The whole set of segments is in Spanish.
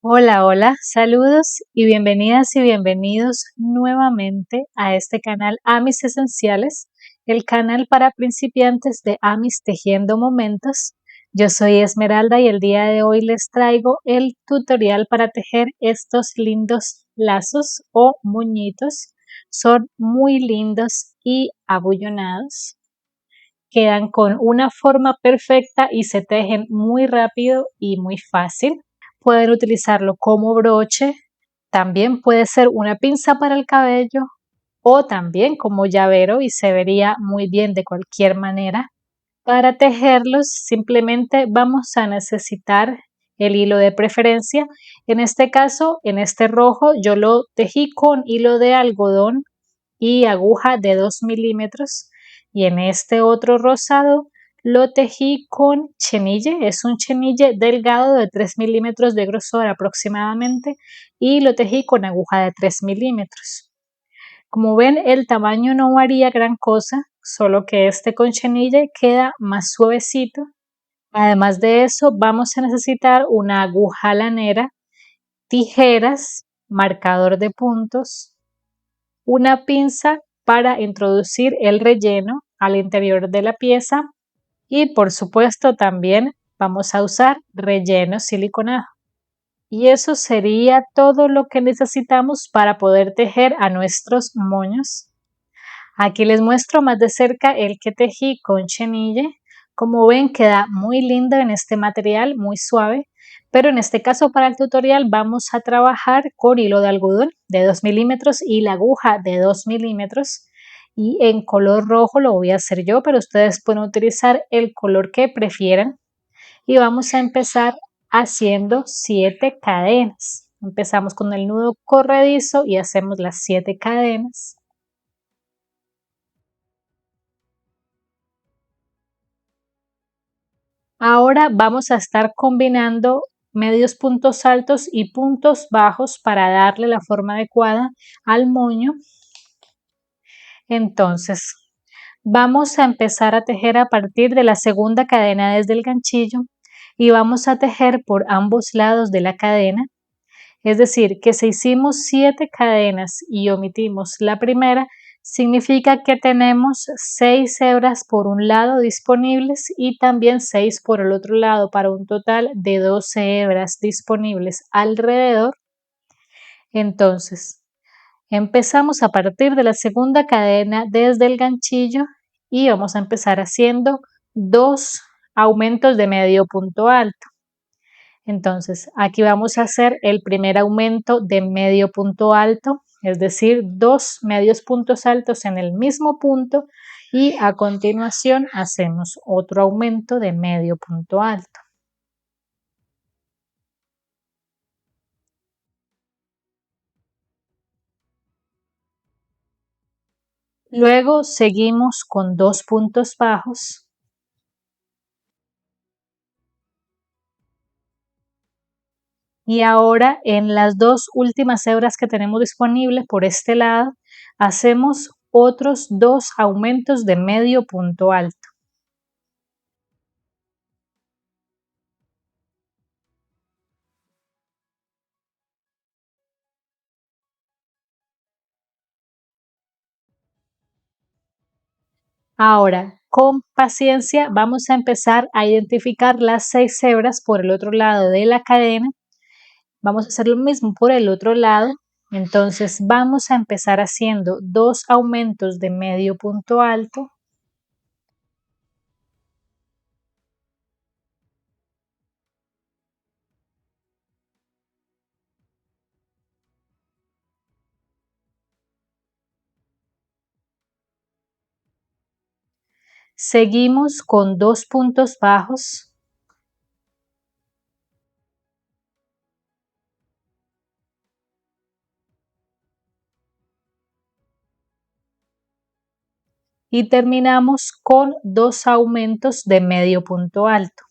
Hola, hola, saludos y bienvenidas y bienvenidos nuevamente a este canal Amis Esenciales, el canal para principiantes de Amis Tejiendo Momentos. Yo soy Esmeralda y el día de hoy les traigo el tutorial para tejer estos lindos lazos o moñitos. Son muy lindos y abullonados. Quedan con una forma perfecta y se tejen muy rápido y muy fácil. Pueden utilizarlo como broche, también puede ser una pinza para el cabello o también como llavero y se vería muy bien de cualquier manera. Para tejerlos simplemente vamos a necesitar el hilo de preferencia. En este caso, en este rojo, yo lo tejí con hilo de algodón y aguja de 2 milímetros y en este otro rosado lo tejí con chenille, es un chenille delgado de 3 milímetros de grosor aproximadamente y lo tejí con aguja de 3 milímetros. Como ven, el tamaño no varía gran cosa, solo que este con chenille queda más suavecito. Además de eso, vamos a necesitar una aguja lanera, tijeras, marcador de puntos, una pinza para introducir el relleno al interior de la pieza y por supuesto también vamos a usar relleno siliconado. Y eso sería todo lo que necesitamos para poder tejer a nuestros moños. Aquí les muestro más de cerca el que tejí con chenille. Como ven, queda muy lindo en este material, muy suave, pero en este caso para el tutorial vamos a trabajar con hilo de algodón de 2 milímetros y la aguja de 2 milímetros. Y en color rojo lo voy a hacer yo, pero ustedes pueden utilizar el color que prefieran. Y vamos a empezar haciendo 7 cadenas. Empezamos con el nudo corredizo y hacemos las 7 cadenas. Ahora vamos a estar combinando medios puntos altos y puntos bajos para darle la forma adecuada al moño. Entonces, vamos a empezar a tejer a partir de la segunda cadena desde el ganchillo y vamos a tejer por ambos lados de la cadena. Es decir, que si hicimos 7 cadenas y omitimos la primera, significa que tenemos 6 hebras por un lado disponibles y también 6 por el otro lado para un total de 12 hebras disponibles alrededor. Entonces, empezamos a partir de la segunda cadena desde el ganchillo y vamos a empezar haciendo 2 aumentos de medio punto alto. Entonces, aquí vamos a hacer el primer aumento de medio punto alto, es decir, 2 medios puntos altos en el mismo punto y a continuación hacemos otro aumento de medio punto alto. Luego seguimos con 2 puntos bajos. Y ahora en las dos últimas hebras que tenemos disponibles por este lado, hacemos otros 2 aumentos de medio punto alto. Ahora, con paciencia, vamos a empezar a identificar las 6 hebras por el otro lado de la cadena. Vamos a hacer lo mismo por el otro lado. Entonces vamos a empezar haciendo 2 aumentos de medio punto alto. Seguimos con 2 puntos bajos. Y terminamos con 2 aumentos de medio punto alto.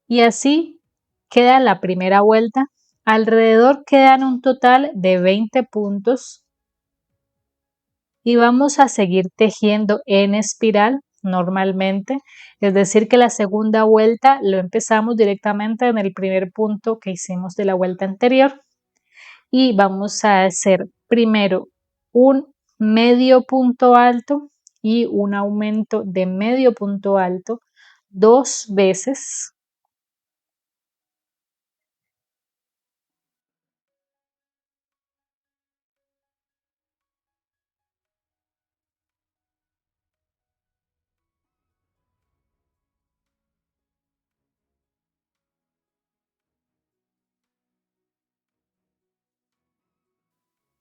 Y así queda la primera vuelta. Alrededor quedan un total de 20 puntos y vamos a seguir tejiendo en espiral normalmente, es decir que la segunda vuelta lo empezamos directamente en el primer punto que hicimos de la vuelta anterior y vamos a hacer primero un medio punto alto y un aumento de medio punto alto 2 veces.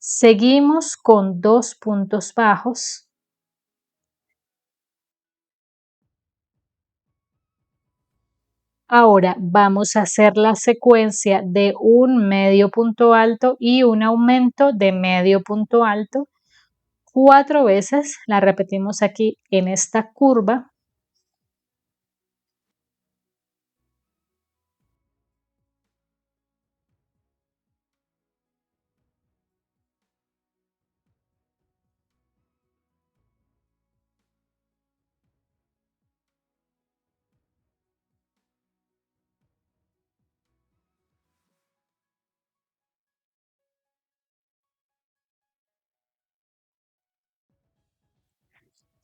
Seguimos con 2 puntos bajos. Ahora vamos a hacer la secuencia de un medio punto alto y un aumento de medio punto alto 4 veces. La repetimos aquí en esta curva.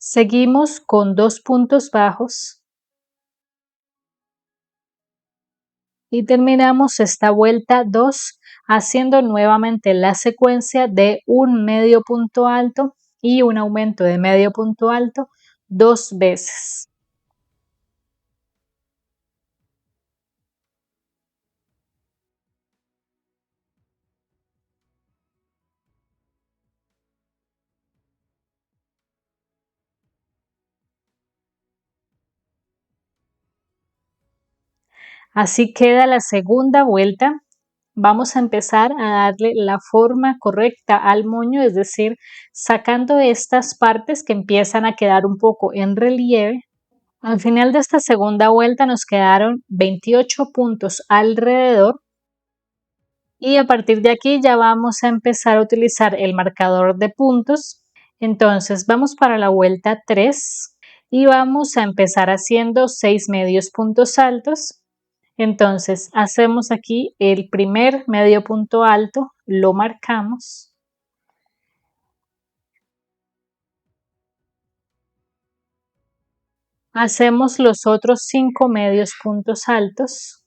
Seguimos con 2 puntos bajos y terminamos esta vuelta 2 haciendo nuevamente la secuencia de un medio punto alto y un aumento de medio punto alto 2 veces. Así queda la segunda vuelta. Vamos a empezar a darle la forma correcta al moño, es decir, sacando estas partes que empiezan a quedar un poco en relieve. Al final de esta segunda vuelta nos quedaron 28 puntos alrededor y a partir de aquí ya vamos a empezar a utilizar el marcador de puntos. Entonces vamos para la vuelta 3 y vamos a empezar haciendo 6 medios puntos altos. Entonces hacemos aquí el primer medio punto alto, lo marcamos. Hacemos los otros 5 medios puntos altos.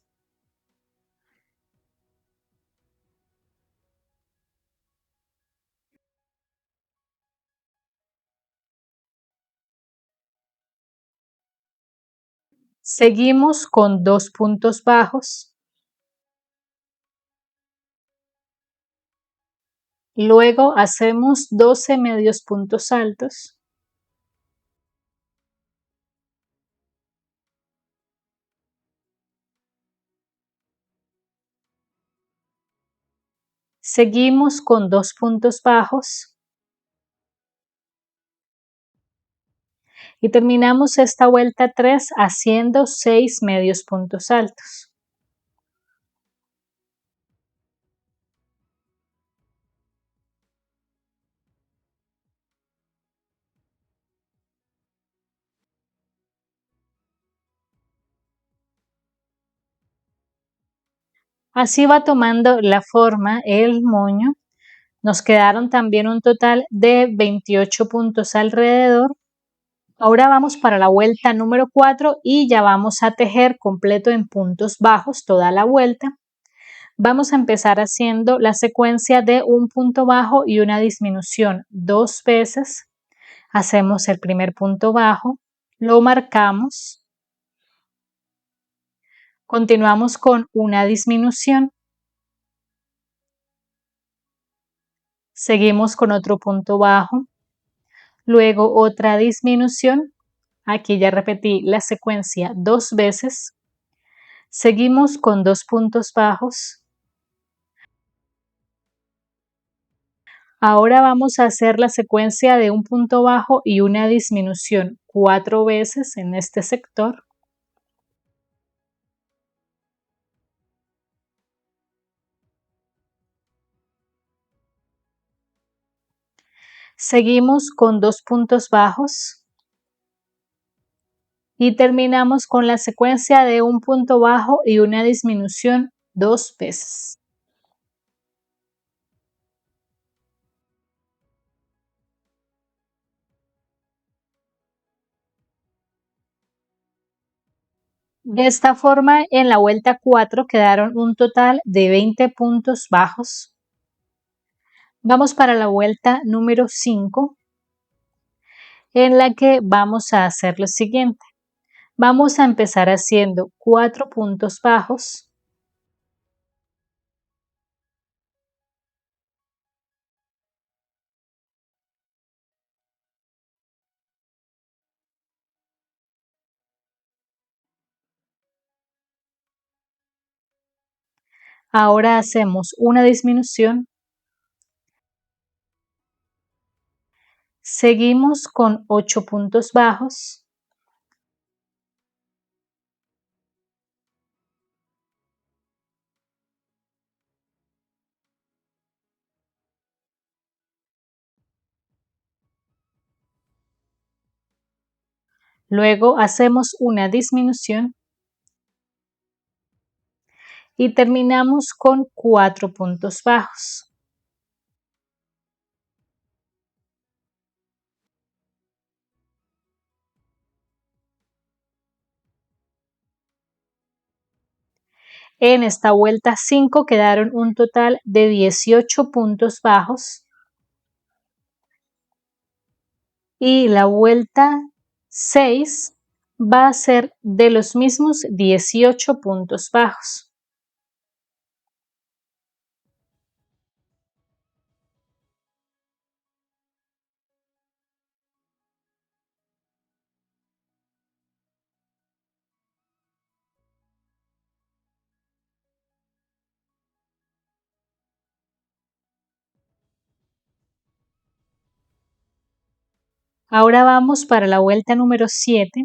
Seguimos con 2 puntos bajos. Luego hacemos 12 medios puntos altos. Seguimos con 2 puntos bajos. Y terminamos esta vuelta 3 haciendo 6 medios puntos altos. Así va tomando la forma el moño. Nos quedaron también un total de 28 puntos alrededor. Ahora vamos para la vuelta número 4 y ya vamos a tejer completo en puntos bajos toda la vuelta. Vamos a empezar haciendo la secuencia de un punto bajo y una disminución 2 veces. Hacemos el primer punto bajo, lo marcamos, continuamos con una disminución, seguimos con otro punto bajo, luego otra disminución. Aquí ya repetí la secuencia 2 veces. Seguimos con 2 puntos bajos. Ahora vamos a hacer la secuencia de un punto bajo y una disminución 4 veces en este sector. Seguimos con 2 puntos bajos y terminamos con la secuencia de un punto bajo y una disminución 2 veces. De esta forma, en la vuelta 4 quedaron un total de 20 puntos bajos. Vamos para la vuelta número 5, en la que vamos a hacer lo siguiente. Vamos a empezar haciendo 4 puntos bajos. Ahora hacemos una disminución. Seguimos con 8 puntos bajos. Luego hacemos una disminución y terminamos con 4 puntos bajos. En esta vuelta 5 quedaron un total de 18 puntos bajos y la vuelta 6 va a ser de los mismos 18 puntos bajos. Ahora vamos para la vuelta número 7.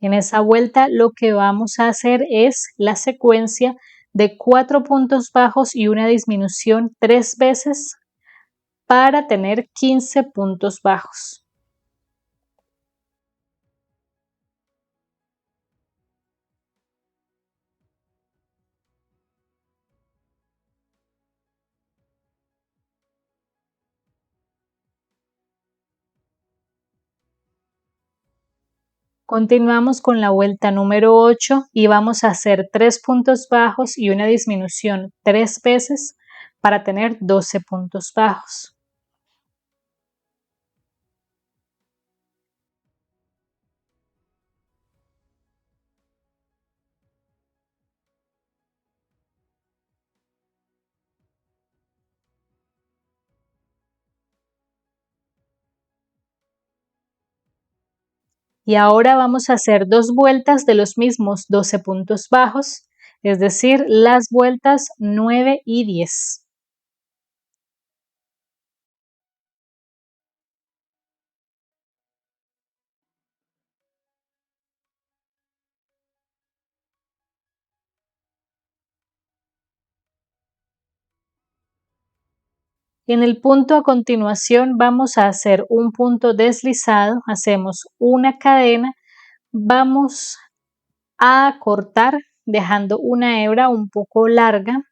En esa vuelta lo que vamos a hacer es la secuencia de 4 puntos bajos y una disminución 3 veces para tener 15 puntos bajos. Continuamos con la vuelta número 8 y vamos a hacer 3 puntos bajos y una disminución 3 veces para tener 12 puntos bajos. Y ahora vamos a hacer 2 vueltas de los mismos 12 puntos bajos, es decir, las vueltas 9 y 10. En el punto a continuación vamos a hacer un punto deslizado, hacemos una cadena, vamos a cortar dejando una hebra un poco larga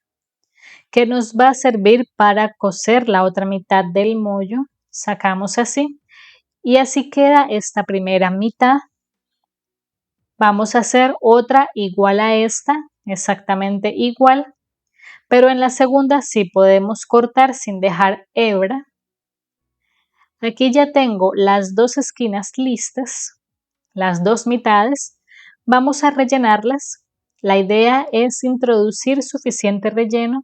que nos va a servir para coser la otra mitad del mollo. Sacamos así y así queda esta primera mitad. Vamos a hacer otra igual a esta, exactamente igual, pero en la segunda sí podemos cortar sin dejar hebra. Aquí ya tengo las dos esquinas listas, las dos mitades. Vamos a rellenarlas. La idea es introducir suficiente relleno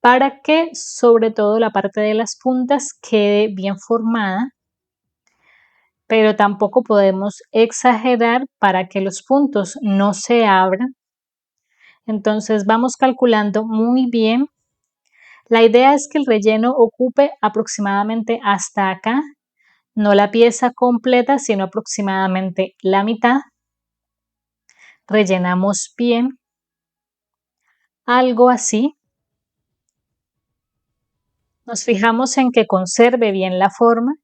para que sobre todo la parte de las puntas quede bien formada, pero tampoco podemos exagerar para que los puntos no se abran. Entonces vamos calculando muy bien. La idea es que el relleno ocupe aproximadamente hasta acá, no la pieza completa, sino aproximadamente la mitad. Rellenamos bien, algo así. Nos fijamos en que conserve bien la forma,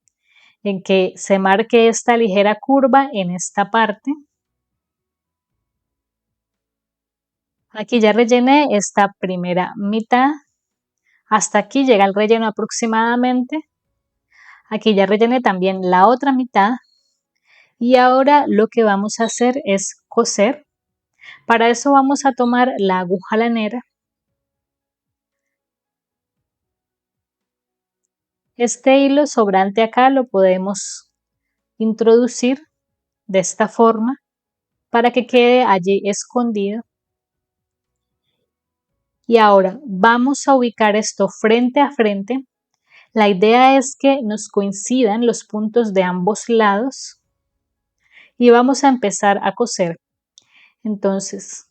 en que se marque esta ligera curva en esta parte. Aquí ya rellené esta primera mitad. Hasta aquí llega el relleno aproximadamente. Aquí ya rellené también la otra mitad. Y ahora lo que vamos a hacer es coser. Para eso vamos a tomar la aguja lanera. Este hilo sobrante acá lo podemos introducir de esta forma para que quede allí escondido. Y ahora vamos a ubicar esto frente a frente. La idea es que nos coincidan los puntos de ambos lados y vamos a empezar a coser. Entonces,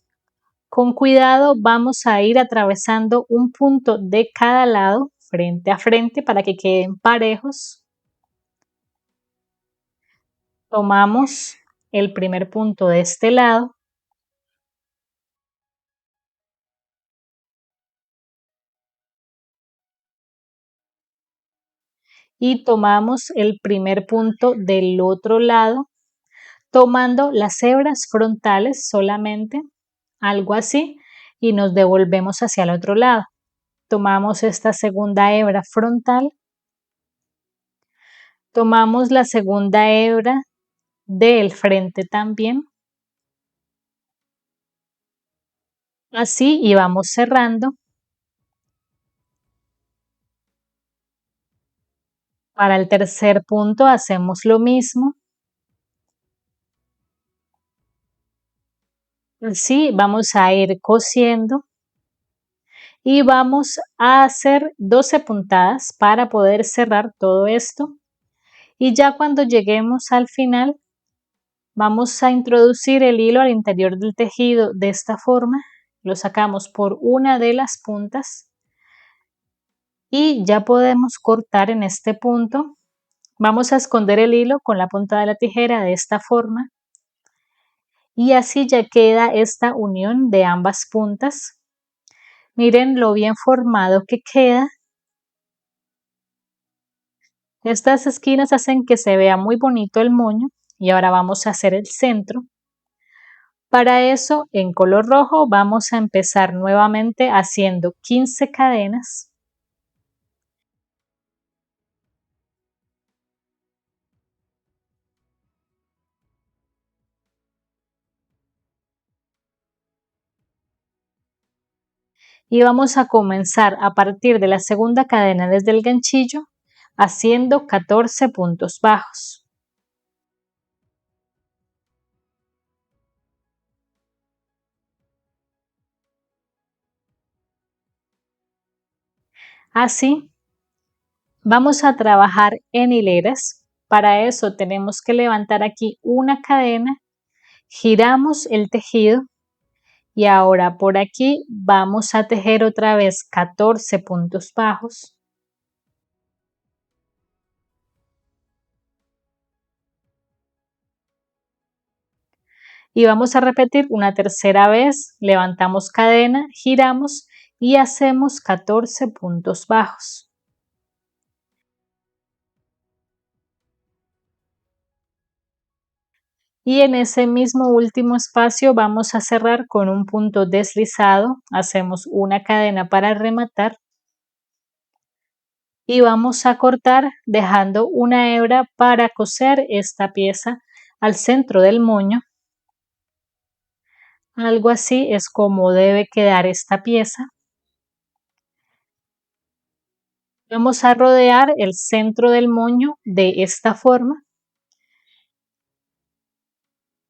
con cuidado vamos a ir atravesando un punto de cada lado frente a frente para que queden parejos. Tomamos el primer punto de este lado y tomamos el primer punto del otro lado, tomando las hebras frontales solamente, algo así, y nos devolvemos hacia el otro lado. Tomamos esta segunda hebra frontal, tomamos la segunda hebra del frente también, así, y vamos cerrando. Para el tercer punto hacemos lo mismo. Así vamos a ir cosiendo y vamos a hacer 12 puntadas para poder cerrar todo esto. Y ya cuando lleguemos al final, vamos a introducir el hilo al interior del tejido de esta forma. Lo sacamos por una de las puntas y ya podemos cortar en este punto. Vamos a esconder el hilo con la punta de la tijera de esta forma y así ya queda esta unión de ambas puntas. Miren lo bien formado que queda. Estas esquinas hacen que se vea muy bonito el moño y ahora vamos a hacer el centro. Para eso, en color rojo vamos a empezar nuevamente haciendo 15 cadenas. Y vamos a comenzar a partir de la segunda cadena desde el ganchillo haciendo 14 puntos bajos. Así, vamos a trabajar en hileras. Para eso tenemos que levantar aquí una cadena, giramos el tejido y ahora por aquí vamos a tejer otra vez 14 puntos bajos. Y vamos a repetir una tercera vez, levantamos cadena, giramos y hacemos 14 puntos bajos. Y en ese mismo último espacio vamos a cerrar con un punto deslizado, hacemos una cadena para rematar y vamos a cortar dejando una hebra para coser esta pieza al centro del moño. Algo así es como debe quedar esta pieza. Vamos a rodear el centro del moño de esta forma.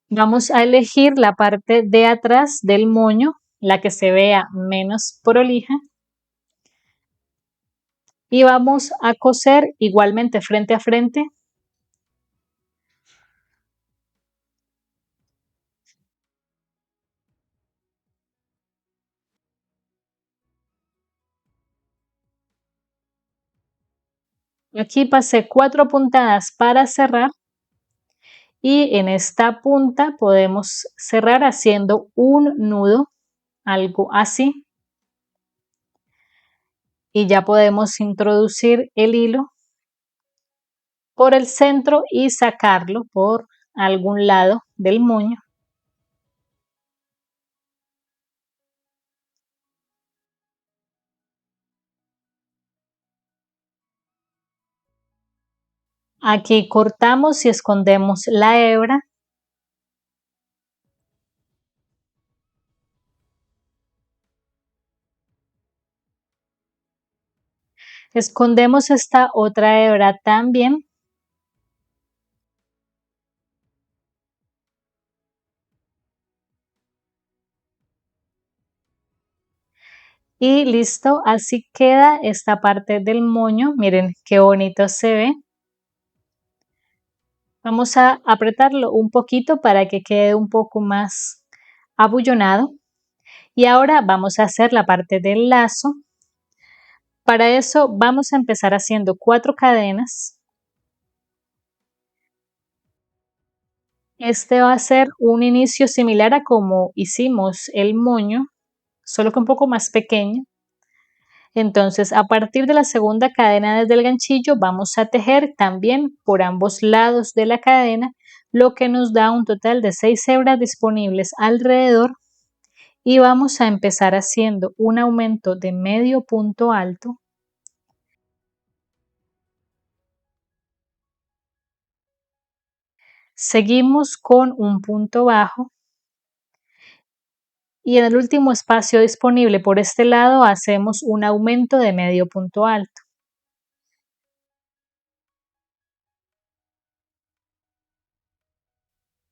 Vamos a elegir la parte de atrás del moño, la que se vea menos prolija. Y vamos a coser igualmente frente a frente. Aquí pasé 4 puntadas para cerrar y en esta punta podemos cerrar haciendo un nudo, algo así. y ya podemos introducir el hilo por el centro y sacarlo por algún lado del moño. Aquí cortamos y escondemos la hebra. Escondemos esta otra hebra también. Y listo, así queda esta parte del moño. Miren qué bonito se ve. Vamos a apretarlo un poquito para que quede un poco más abullonado. Y ahora vamos a hacer la parte del lazo. Para eso vamos a empezar haciendo 4 cadenas. Este va a ser un inicio similar a como hicimos el moño, solo que un poco más pequeño. Entonces, a partir de la segunda cadena desde el ganchillo, vamos a tejer también por ambos lados de la cadena, lo que nos da un total de 6 hebras disponibles alrededor. Y vamos a empezar haciendo un aumento de medio punto alto. Seguimos con un punto bajo. Y en el último espacio disponible por este lado hacemos un aumento de medio punto alto.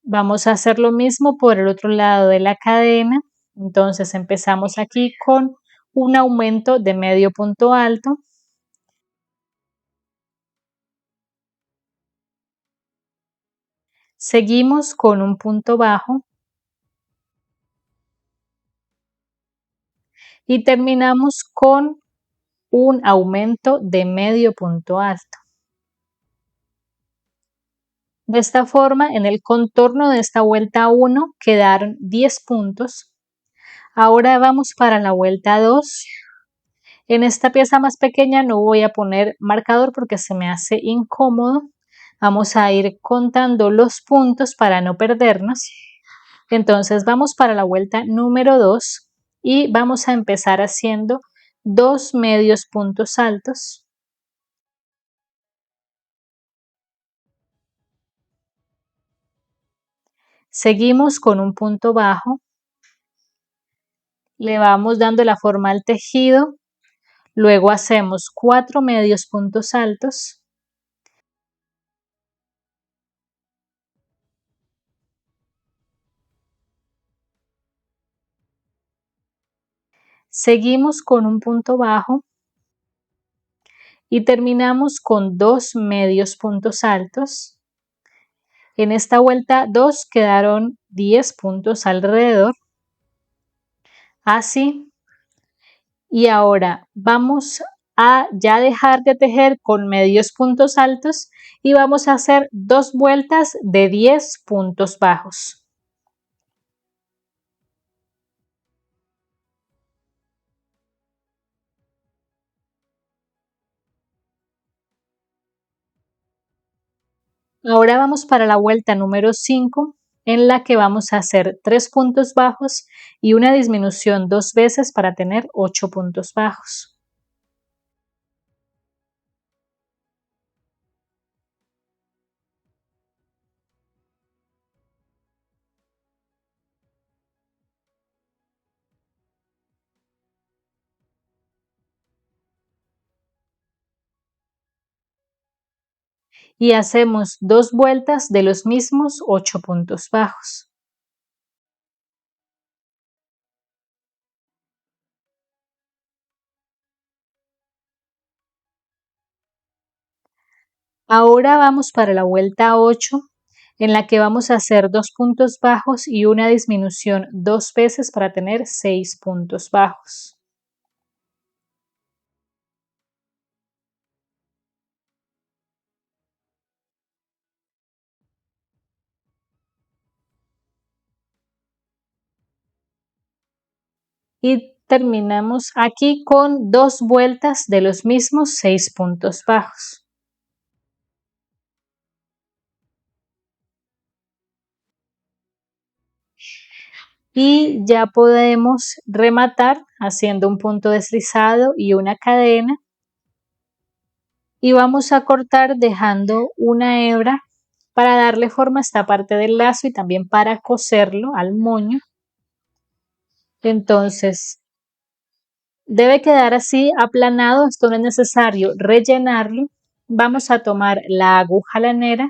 Vamos a hacer lo mismo por el otro lado de la cadena. Entonces empezamos aquí con un aumento de medio punto alto. Seguimos con un punto bajo. Y terminamos con un aumento de medio punto alto. De esta forma, en el contorno de esta vuelta 1 quedaron 10 puntos. Ahora vamos para la vuelta 2. En esta pieza más pequeña no voy a poner marcador porque se me hace incómodo. Vamos a ir contando los puntos para no perdernos. Entonces vamos para la vuelta número 2 y vamos a empezar haciendo 2 medios puntos altos. Seguimos con un punto bajo. Le vamos dando la forma al tejido. Luego hacemos 4 medios puntos altos. Seguimos con un punto bajo y terminamos con 2 medios puntos altos. En esta vuelta 2 quedaron 10 puntos alrededor. Así. Y ahora vamos a ya dejar de tejer con medios puntos altos y vamos a hacer 2 vueltas de 10 puntos bajos. Ahora vamos para la vuelta número 5, en la que vamos a hacer 3 puntos bajos y una disminución 2 veces para tener 8 puntos bajos. Y hacemos 2 vueltas de los mismos 8 puntos bajos. Ahora vamos para la vuelta 8, en la que vamos a hacer 2 puntos bajos y una disminución 2 veces para tener 6 puntos bajos. Y terminamos aquí con 2 vueltas de los mismos 6 puntos bajos. Y ya podemos rematar haciendo un punto deslizado y una cadena. Y vamos a cortar dejando una hebra para darle forma a esta parte del lazo y también para coserlo al moño. Entonces, debe quedar así aplanado, esto no es necesario rellenarlo. Vamos a tomar la aguja lanera,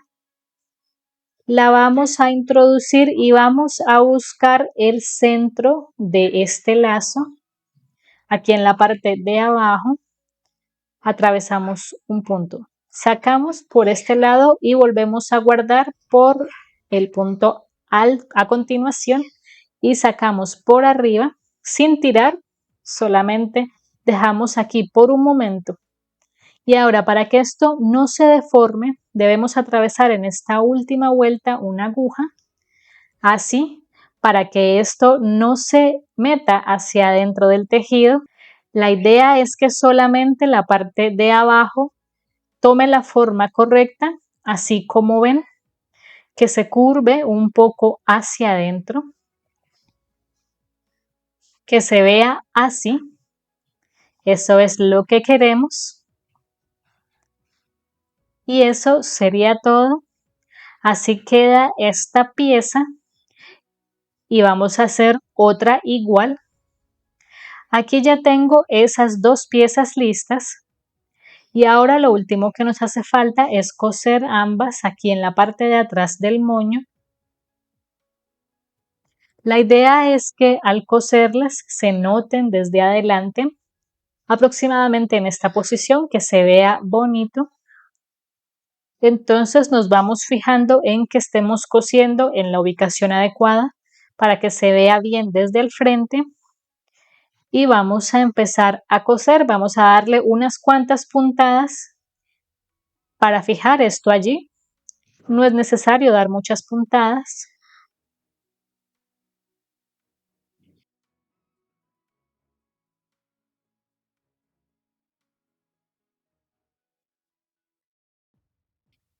la vamos a introducir y vamos a buscar el centro de este lazo. Aquí en la parte de abajo atravesamos un punto. Sacamos por este lado y volvemos a guardar por el punto a continuación y sacamos por arriba sin tirar, solamente dejamos aquí por un momento. Y ahora, para que esto no se deforme, debemos atravesar en esta última vuelta una aguja, así, para que esto no se meta hacia adentro del tejido. La idea es que solamente la parte de abajo tome la forma correcta, así como ven, que se curve un poco hacia adentro, que se vea así. Eso es lo que queremos. Y eso sería todo. Así queda esta pieza y vamos a hacer otra igual. Aquí ya tengo esas 2 piezas listas y ahora lo último que nos hace falta es coser ambas aquí en la parte de atrás del moño. La idea es que al coserlas se noten desde adelante, aproximadamente en esta posición, que se vea bonito. Entonces nos vamos fijando en que estemos cosiendo en la ubicación adecuada para que se vea bien desde el frente. Y vamos a empezar a coser, vamos a darle unas cuantas puntadas para fijar esto allí. No es necesario dar muchas puntadas.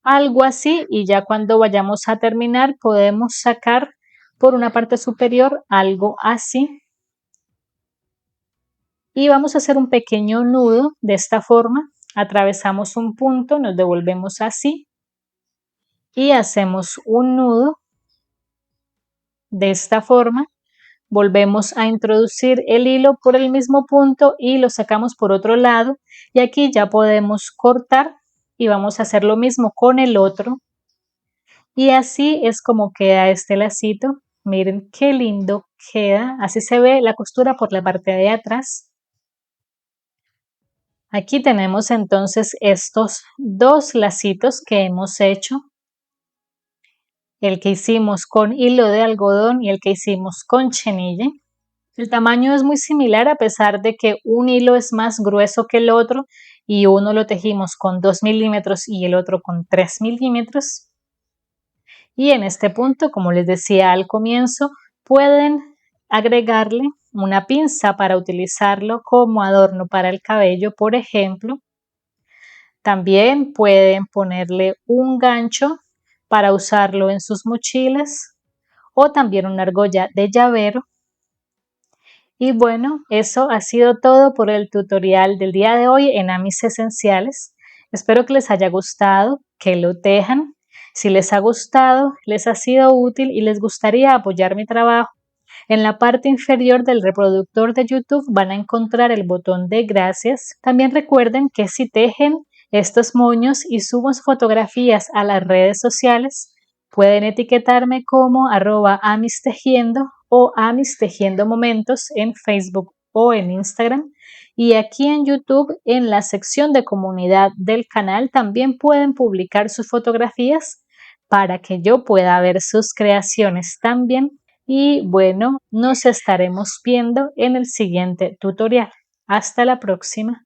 Algo así, y ya cuando vayamos a terminar podemos sacar por una parte superior algo así. Y vamos a hacer un pequeño nudo de esta forma. Atravesamos un punto, nos devolvemos así y hacemos un nudo de esta forma. Volvemos a introducir el hilo por el mismo punto y lo sacamos por otro lado. Y aquí ya podemos cortar y vamos a hacer lo mismo con el otro. Y así es como queda este lacito. Miren qué lindo queda. Así se ve la costura por la parte de atrás. Aquí tenemos entonces estos 2 lacitos que hemos hecho. El que hicimos con hilo de algodón y el que hicimos con chenille. El tamaño es muy similar a pesar de que un hilo es más grueso que el otro y uno lo tejimos con 2 milímetros y el otro con 3 milímetros. Y en este punto, como les decía al comienzo, pueden agregarle una pinza para utilizarlo como adorno para el cabello, por ejemplo. También pueden ponerle un gancho para usarlo en sus mochilas o también una argolla de llavero. Y bueno, eso ha sido todo por el tutorial del día de hoy en Amis Esenciales. Espero que les haya gustado, que lo tejan. Si les ha gustado, les ha sido útil y les gustaría apoyar mi trabajo, en la parte inferior del reproductor de YouTube van a encontrar el botón de gracias. También recuerden que si tejen estos moños y suben fotografías a las redes sociales, pueden etiquetarme como @amistejiendo o amistejiendo momentos en Facebook o en Instagram. Y aquí en YouTube, en la sección de comunidad del canal, también pueden publicar sus fotografías para que yo pueda ver sus creaciones también. Y bueno, nos estaremos viendo en el siguiente tutorial. Hasta la próxima.